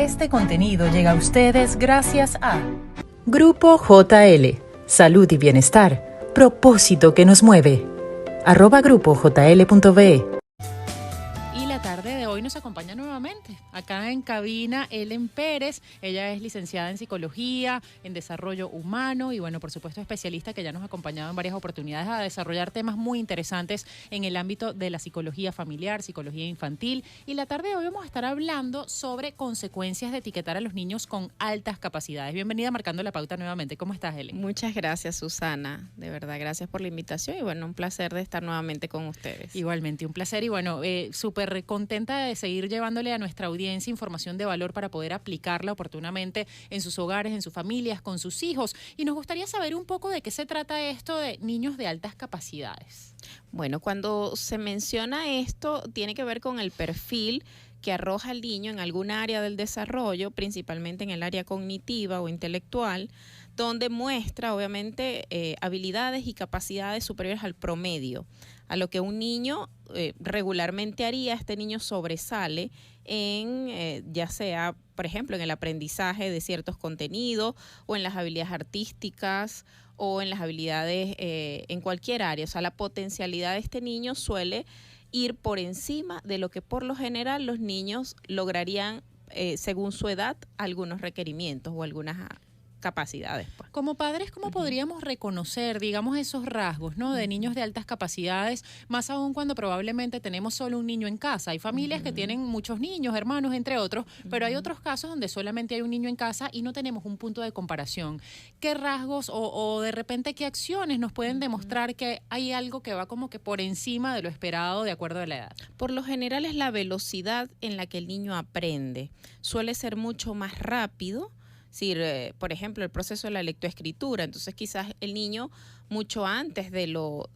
Este contenido llega a ustedes gracias a Grupo JL, Salud y Bienestar, propósito que nos mueve. @grupojl.be. Y la tarde de hoy nos acompaña nuevamente, acá en cabina, Ellen Pérez. Ella es licenciada en Psicología, en Desarrollo Humano y, bueno, por supuesto, especialista que ya nos ha acompañado en varias oportunidades a desarrollar temas muy interesantes en el ámbito de la psicología familiar, psicología infantil. Y la tarde de hoy vamos a estar hablando sobre consecuencias de etiquetar a los niños con altas capacidades. Bienvenida a Marcando la Pauta nuevamente. ¿Cómo estás, Ellen? Muchas gracias, Susana. De verdad, gracias por la invitación y, bueno, un placer de estar nuevamente con ustedes. Igualmente, un placer y, bueno, súper contenta de seguir llevándole a nuestra audiencia información de valor para poder aplicarla oportunamente en sus hogares, en sus familias, con sus hijos. Y nos gustaría saber un poco de qué se trata esto de niños de altas capacidades. Bueno, cuando se menciona esto, tiene que ver con el perfil que arroja el niño en algún área del desarrollo, principalmente en el área cognitiva o intelectual, donde muestra, obviamente, habilidades y capacidades superiores al promedio, a lo que un niño regularmente haría. Este niño sobresale en, ya sea, por ejemplo, en el aprendizaje de ciertos contenidos o en las habilidades artísticas o en las habilidades en cualquier área. O sea, la potencialidad de este niño suele ir por encima de lo que por lo general los niños lograrían, según su edad, algunos requerimientos o algunas capacidades. Pues. Como padres, ¿cómo podríamos reconocer, digamos, esos rasgos, ¿no?, de niños de altas capacidades, más aún cuando probablemente tenemos solo un niño en casa? Hay familias que tienen muchos niños, hermanos, entre otros, pero hay otros casos donde solamente hay un niño en casa y no tenemos un punto de comparación. ¿Qué rasgos o de repente qué acciones nos pueden demostrar que hay algo que va como que por encima de lo esperado de acuerdo a la edad? Por lo general es la velocidad en la que el niño aprende. Suele ser mucho más rápido. Sí, por ejemplo, el proceso de la lectoescritura. Entonces, quizás el niño, mucho antes de lo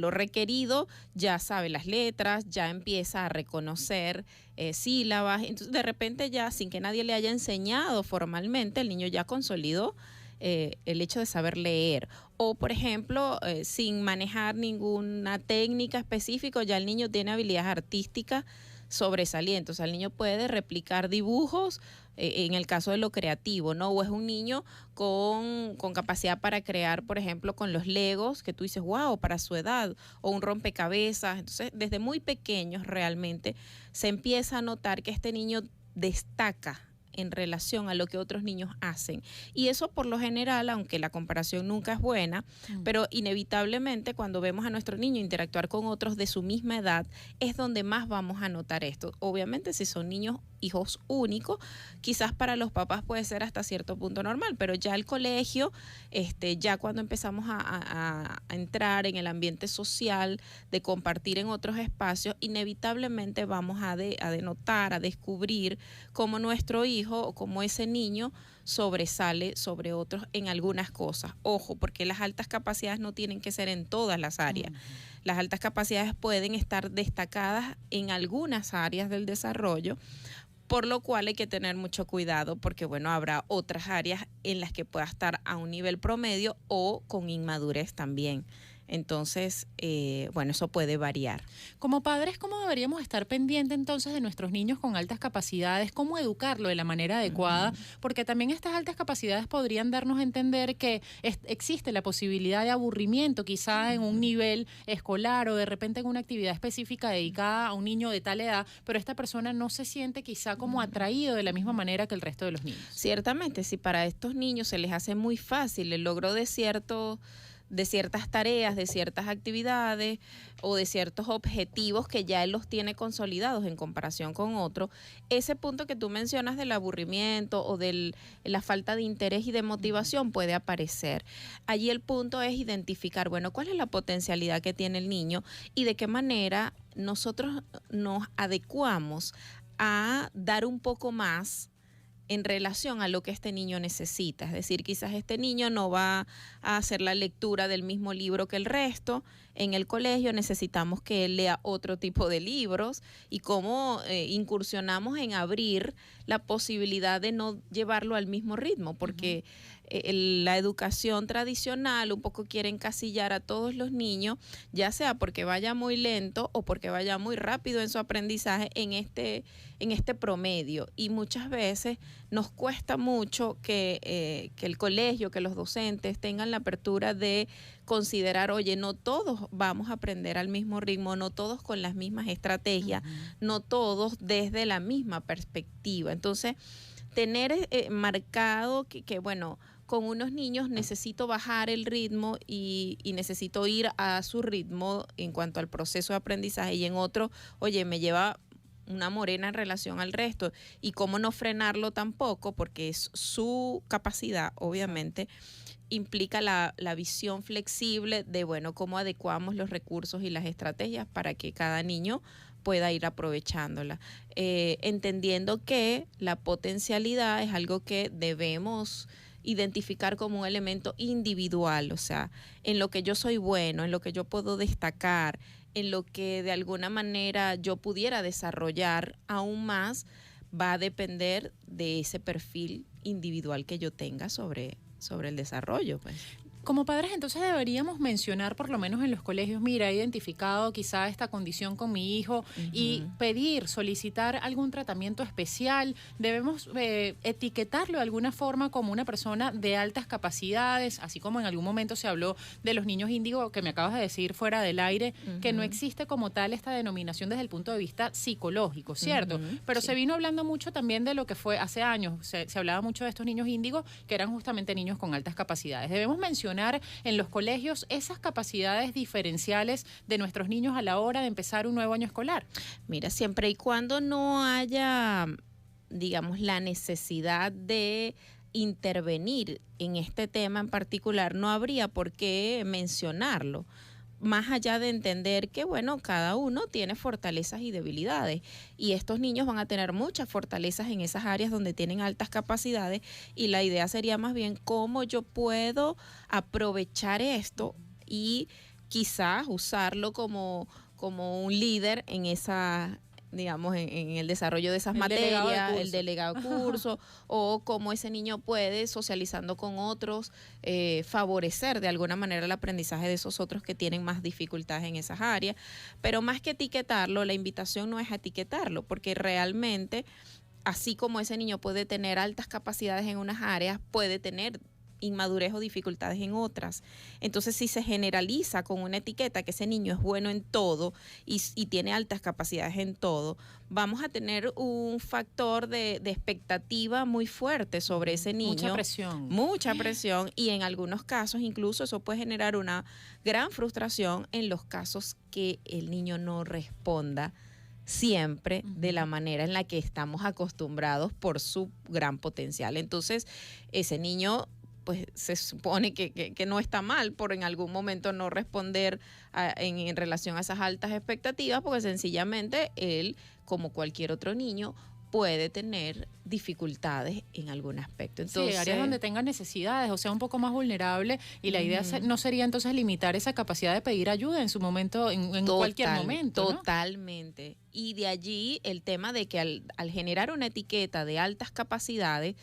requerido, ya sabe las letras, ya empieza a reconocer sílabas. Entonces, de repente ya, sin que nadie le haya enseñado formalmente, el niño ya consolidó el hecho de saber leer. O, por ejemplo, sin manejar ninguna técnica específica, ya el niño tiene habilidades artísticas sobresalientes. O sea, el niño puede replicar dibujos en el caso de lo creativo, ¿no? O es un niño con capacidad para crear, por ejemplo, con los legos, que tú dices, wow, para su edad, o un rompecabezas. Entonces, desde muy pequeños realmente se empieza a notar que este niño destaca en relación a lo que otros niños hacen. Y eso por lo general, aunque la comparación nunca es buena, pero inevitablemente cuando vemos a nuestro niño interactuar con otros de su misma edad, es donde más vamos a notar esto. Obviamente, si son niños, hijos únicos, quizás para los papás puede ser hasta cierto punto normal, pero ya el colegio, ya cuando empezamos a entrar en el ambiente social, de compartir en otros espacios, inevitablemente vamos a denotar, a descubrir cómo nuestro hijo o cómo ese niño sobresale sobre otros en algunas cosas. Ojo, porque las altas capacidades no tienen que ser en todas las áreas. Las altas capacidades pueden estar destacadas en algunas áreas del desarrollo, por lo cual hay que tener mucho cuidado porque, bueno, habrá otras áreas en las que pueda estar a un nivel promedio o con inmadurez también. Entonces, bueno, eso puede variar. Como padres, ¿cómo deberíamos estar pendientes entonces de nuestros niños con altas capacidades? ¿Cómo educarlo de la manera adecuada? Porque también estas altas capacidades podrían darnos a entender que existe la posibilidad de aburrimiento quizá en un nivel escolar o de repente en una actividad específica dedicada a un niño de tal edad, pero esta persona no se siente quizá como atraído de la misma manera que el resto de los niños. Ciertamente, si para estos niños se les hace muy fácil el logro de ciertas tareas, de ciertas actividades o de ciertos objetivos que ya él los tiene consolidados en comparación con otros, ese punto que tú mencionas del aburrimiento o de la falta de interés y de motivación puede aparecer. Allí el punto es identificar, bueno, cuál es la potencialidad que tiene el niño y de qué manera nosotros nos adecuamos a dar un poco más en relación a lo que este niño necesita. Es decir, quizás este niño no va a hacer la lectura del mismo libro que el resto. En el colegio necesitamos que él lea otro tipo de libros y cómo incursionamos en abrir la posibilidad de no llevarlo al mismo ritmo, porque la educación tradicional un poco quiere encasillar a todos los niños, ya sea porque vaya muy lento o porque vaya muy rápido en su aprendizaje en este promedio. Y muchas veces nos cuesta mucho que el colegio, que los docentes tengan la apertura de considerar, oye, no todos vamos a aprender al mismo ritmo, no todos con las mismas estrategias, no todos desde la misma perspectiva. Entonces, tener marcado que, bueno, con unos niños necesito bajar el ritmo y necesito ir a su ritmo en cuanto al proceso de aprendizaje, y en otro, oye, me lleva una morena en relación al resto, y cómo no frenarlo tampoco, porque es su capacidad, obviamente, implica la visión flexible de, bueno, cómo adecuamos los recursos y las estrategias para que cada niño pueda ir aprovechándola, entendiendo que la potencialidad es algo que debemos identificar como un elemento individual, o sea, en lo que yo soy bueno, en lo que yo puedo destacar, en lo que de alguna manera yo pudiera desarrollar aún más, va a depender de ese perfil individual que yo tenga sobre el desarrollo, pues. Como padres, entonces deberíamos mencionar, por lo menos en los colegios, mira, he identificado quizá esta condición con mi hijo, y pedir, solicitar algún tratamiento especial. Debemos etiquetarlo de alguna forma como una persona de altas capacidades, así como en algún momento se habló de los niños índigo, que me acabas de decir fuera del aire, que no existe como tal esta denominación desde el punto de vista psicológico, ¿cierto? Pero sí, se vino hablando mucho también de lo que fue hace años, se hablaba mucho de estos niños índigo, que eran justamente niños con altas capacidades. Debemos mencionar en los colegios esas capacidades diferenciales de nuestros niños a la hora de empezar un nuevo año escolar. Mira, siempre y cuando no haya, digamos, la necesidad de intervenir en este tema en particular, no habría por qué mencionarlo. Más allá de entender que, bueno, cada uno tiene fortalezas y debilidades, y estos niños van a tener muchas fortalezas en esas áreas donde tienen altas capacidades, y la idea sería más bien cómo yo puedo aprovechar esto y quizás usarlo como un líder en esa, digamos, en el desarrollo de esas materias, el delegado de curso, o cómo ese niño puede, socializando con otros, favorecer de alguna manera el aprendizaje de esos otros que tienen más dificultades en esas áreas. Pero más que etiquetarlo, la invitación no es a etiquetarlo, porque realmente, así como ese niño puede tener altas capacidades en unas áreas, puede tener inmadurez o dificultades en otras. Entonces, si se generaliza con una etiqueta que ese niño es bueno en todo y tiene altas capacidades en todo, vamos a tener un factor de expectativa muy fuerte sobre ese niño. Mucha presión, y en algunos casos incluso eso puede generar una gran frustración en los casos que el niño no responda siempre de la manera en la que estamos acostumbrados por su gran potencial. Entonces, ese niño, pues se supone que no está mal por en algún momento no responder en relación a esas altas expectativas, porque sencillamente él, como cualquier otro niño, puede tener dificultades en algún aspecto. Entonces, sí, áreas donde tenga necesidades, o sea, un poco más vulnerable, y la idea no sería entonces limitar esa capacidad de pedir ayuda en su momento, en cualquier momento, ¿no? Totalmente. Y de allí el tema de que al generar una etiqueta de altas capacidades,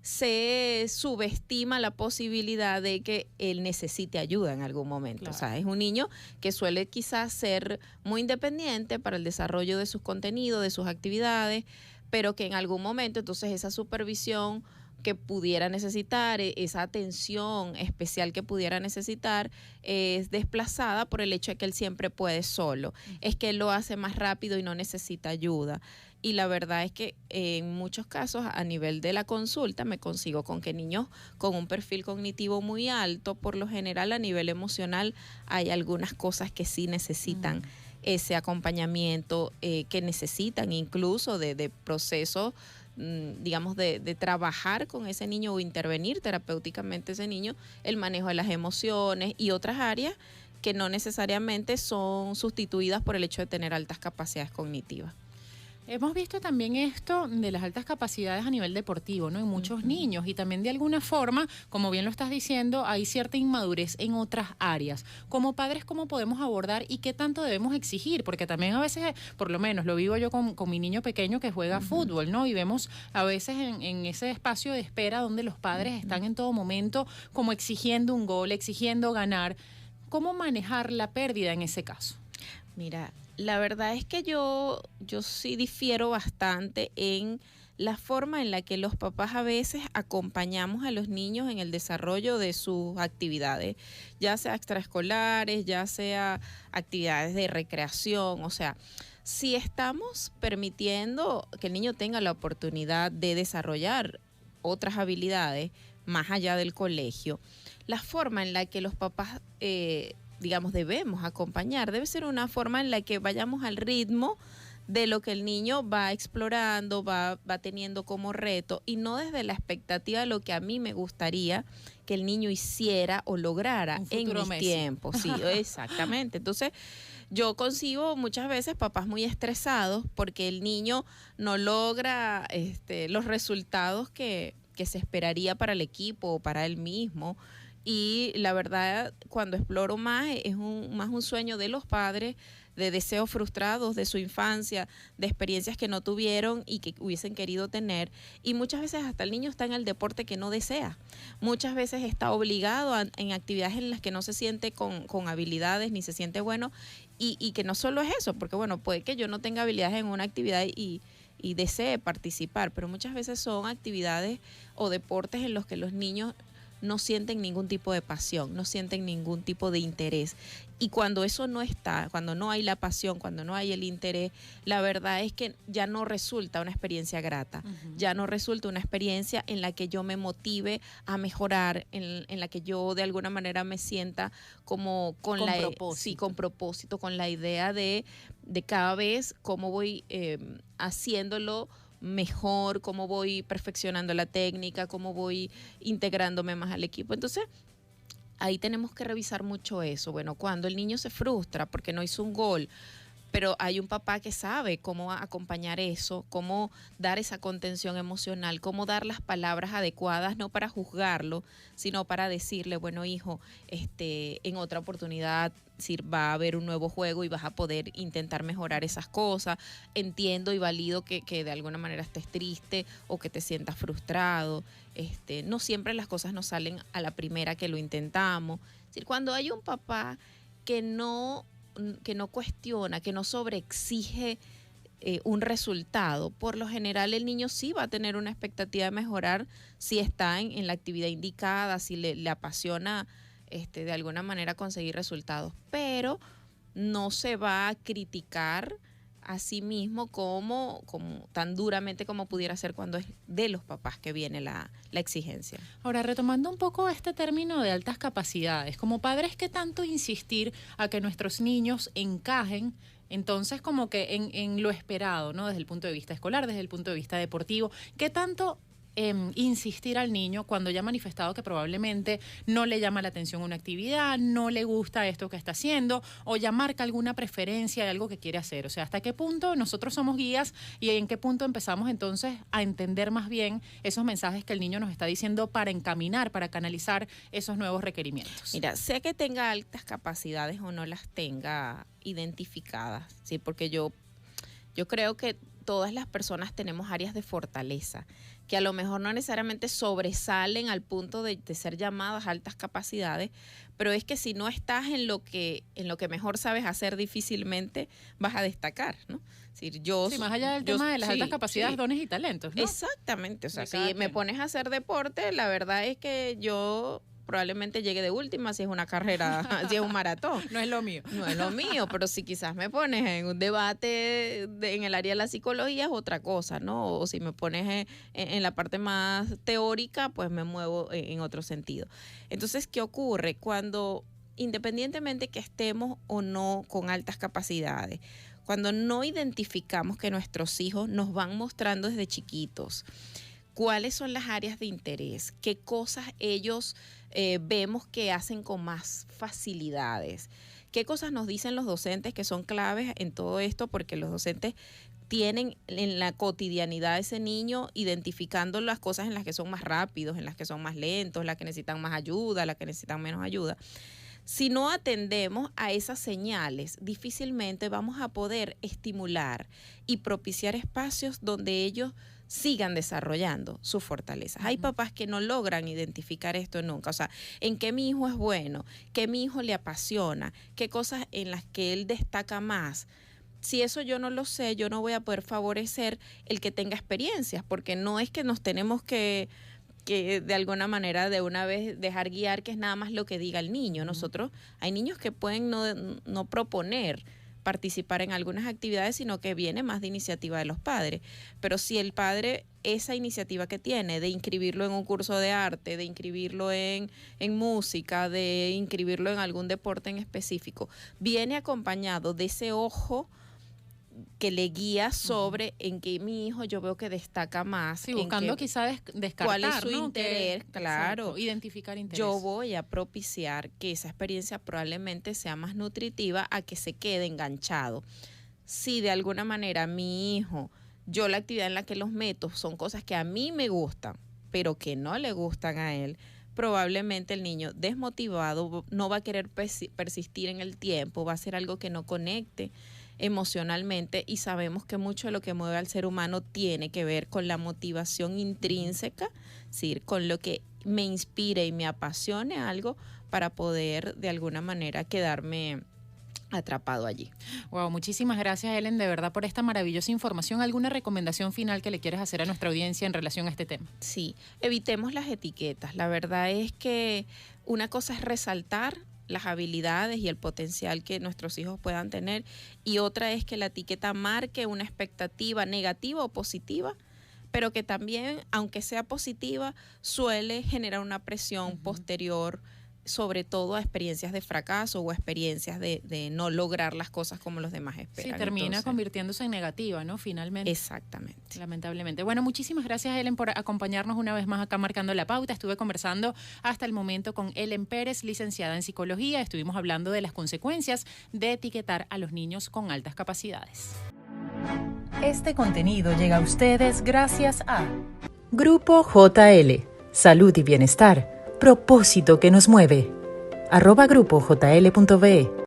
se subestima la posibilidad de que él necesite ayuda en algún momento. Claro. O sea, es un niño que suele quizás ser muy independiente para el desarrollo de sus contenidos, de sus actividades, pero que en algún momento entonces esa supervisión que pudiera necesitar, esa atención especial que pudiera necesitar, es desplazada por el hecho de que él siempre puede solo. Es que él lo hace más rápido y no necesita ayuda. Y la verdad es que en muchos casos, a nivel de la consulta, me consigo con que niños con un perfil cognitivo muy alto, por lo general a nivel emocional, hay algunas cosas que sí necesitan ese acompañamiento, que necesitan incluso de procesos, digamos, de trabajar con ese niño o intervenir terapéuticamente ese niño, el manejo de las emociones y otras áreas que no necesariamente son sustituidas por el hecho de tener altas capacidades cognitivas. Hemos visto también esto de las altas capacidades a nivel deportivo, ¿no? En muchos niños, y también de alguna forma, como bien lo estás diciendo, hay cierta inmadurez en otras áreas. Como padres, ¿cómo podemos abordar y qué tanto debemos exigir? Porque también a veces, por lo menos lo vivo yo con mi niño pequeño que juega fútbol, ¿no? Y vemos a veces en ese espacio de espera donde los padres están en todo momento como exigiendo un gol, exigiendo ganar. ¿Cómo manejar la pérdida en ese caso? Mira, la verdad es que yo sí difiero bastante en la forma en la que los papás a veces acompañamos a los niños en el desarrollo de sus actividades, ya sea extraescolares, ya sea actividades de recreación, o sea, si estamos permitiendo que el niño tenga la oportunidad de desarrollar otras habilidades más allá del colegio, la forma en la que los papás digamos, debemos acompañar, debe ser una forma en la que vayamos al ritmo de lo que el niño va explorando, va teniendo como reto, y no desde la expectativa de lo que a mí me gustaría que el niño hiciera o lograra en mis tiempos. Sí, exactamente. Entonces, yo concibo muchas veces papás muy estresados porque el niño no logra los resultados que se esperaría para el equipo o para él mismo. Y la verdad, cuando exploro más, es más un sueño de los padres, de deseos frustrados de su infancia, de experiencias que no tuvieron y que hubiesen querido tener. Y muchas veces hasta el niño está en el deporte que no desea. Muchas veces está obligado en actividades en las que no se siente con habilidades ni se siente bueno. Y que no solo es eso, porque bueno, puede que yo no tenga habilidades en una actividad y desee participar, pero muchas veces son actividades o deportes en los que los niños no sienten ningún tipo de pasión, no sienten ningún tipo de interés. Y cuando eso no está, cuando no hay la pasión, cuando no hay el interés, la verdad es que ya no resulta una experiencia grata, ya no resulta una experiencia en la que yo me motive a mejorar, en la que yo de alguna manera me sienta como con propósito, con la idea de cada vez cómo voy haciéndolo mejor, cómo voy perfeccionando la técnica, cómo voy integrándome más al equipo. Entonces, ahí tenemos que revisar mucho eso. Bueno, cuando el niño se frustra porque no hizo un gol, pero hay un papá que sabe cómo acompañar eso, cómo dar esa contención emocional, cómo dar las palabras adecuadas, no para juzgarlo, sino para decirle, bueno, hijo, en otra oportunidad va a haber un nuevo juego y vas a poder intentar mejorar esas cosas. Entiendo y valido que de alguna manera estés triste o que te sientas frustrado. No siempre las cosas nos salen a la primera que lo intentamos. Es decir, cuando hay un papá que no cuestiona, que no sobreexige un resultado, por lo general el niño sí va a tener una expectativa de mejorar si está en la actividad indicada, si le apasiona de alguna manera conseguir resultados, pero no se va a criticar a sí mismo como tan duramente como pudiera ser cuando es de los papás que viene la exigencia. Ahora, retomando un poco este término de altas capacidades, como padres, ¿qué tanto insistir a que nuestros niños encajen entonces como que en lo esperado, ¿no? Desde el punto de vista escolar, desde el punto de vista deportivo? ¿Qué tanto insistir al niño cuando ya ha manifestado que probablemente no le llama la atención una actividad, no le gusta esto que está haciendo, o ya marca alguna preferencia de algo que quiere hacer? O sea, ¿hasta qué punto nosotros somos guías y en qué punto empezamos entonces a entender más bien esos mensajes que el niño nos está diciendo para encaminar, para canalizar esos nuevos requerimientos? Mira, sea que tenga altas capacidades o no las tenga identificadas, ¿sí? Porque yo creo que todas las personas tenemos áreas de fortaleza que a lo mejor no necesariamente sobresalen al punto de ser llamadas altas capacidades, pero es que si no estás en lo que mejor sabes hacer, difícilmente vas a destacar, ¿no? Es decir, más allá del tema de las altas capacidades, dones y talentos, ¿no? Exactamente, o sea, si me pones a hacer deporte, la verdad es que yo probablemente llegue de última si es una carrera, si es un maratón. No es lo mío. No es lo mío, pero si quizás me pones en un debate en el área de la psicología es otra cosa, ¿no? O si me pones en la parte más teórica, pues me muevo en otro sentido. Entonces, ¿qué ocurre? Cuando, independientemente que estemos o no con altas capacidades, cuando no identificamos que nuestros hijos nos van mostrando desde chiquitos cuáles son las áreas de interés, qué cosas ellos vemos que hacen con más facilidades, qué cosas nos dicen los docentes que son claves en todo esto, porque los docentes tienen en la cotidianidad de ese niño, identificando las cosas en las que son más rápidos, en las que son más lentos, las que necesitan más ayuda, las que necesitan menos ayuda. Si no atendemos a esas señales, difícilmente vamos a poder estimular y propiciar espacios donde ellos sigan desarrollando sus fortalezas. Hay papás que no logran identificar esto nunca, o sea, en qué mi hijo es bueno, qué mi hijo le apasiona, qué cosas en las que él destaca más. Si eso yo no lo sé, yo no voy a poder favorecer el que tenga experiencias, porque no es que nos tenemos que de alguna manera de una vez dejar guiar, que es nada más lo que diga el niño. Nosotros, hay niños que pueden no proponer participar en algunas actividades, sino que viene más de iniciativa de los padres. Pero si el padre, esa iniciativa que tiene de inscribirlo en un curso de arte, de inscribirlo en música, de inscribirlo en algún deporte en específico, viene acompañado de ese ojo que le guía sobre en qué mi hijo yo veo que destaca más. Sí, buscando quizá descartar, cuál es su ¿no? interés, claro. Exacto, identificar interés. Yo voy a propiciar que esa experiencia probablemente sea más nutritiva a que se quede enganchado. Si de alguna manera mi hijo, yo la actividad en la que los meto son cosas que a mí me gustan, pero que no le gustan a él, probablemente el niño desmotivado no va a querer persistir en el tiempo, va a ser algo que no conecte emocionalmente, y sabemos que mucho de lo que mueve al ser humano tiene que ver con la motivación intrínseca, es decir, con lo que me inspire y me apasione algo para poder de alguna manera quedarme atrapado allí. Wow, muchísimas gracias, Ellen, de verdad, por esta maravillosa información. ¿Alguna recomendación final que le quieres hacer a nuestra audiencia en relación a este tema? Sí, evitemos las etiquetas. La verdad es que una cosa es resaltar las habilidades y el potencial que nuestros hijos puedan tener, y otra es que la etiqueta marque una expectativa negativa o positiva, pero que también, aunque sea positiva, suele generar una presión posterior, sobre todo a experiencias de fracaso o a experiencias de no lograr las cosas como los demás esperan. Sí, termina convirtiéndose en negativa, ¿no? Finalmente. Exactamente. Lamentablemente. Bueno, muchísimas gracias, Ellen, por acompañarnos una vez más acá Marcando la Pauta. Estuve conversando hasta el momento con Ellen Pérez, licenciada en psicología. Estuvimos hablando de las consecuencias de etiquetar a los niños con altas capacidades. Este contenido llega a ustedes gracias a Grupo JL, Salud y Bienestar, propósito que nos mueve. @grupojl.be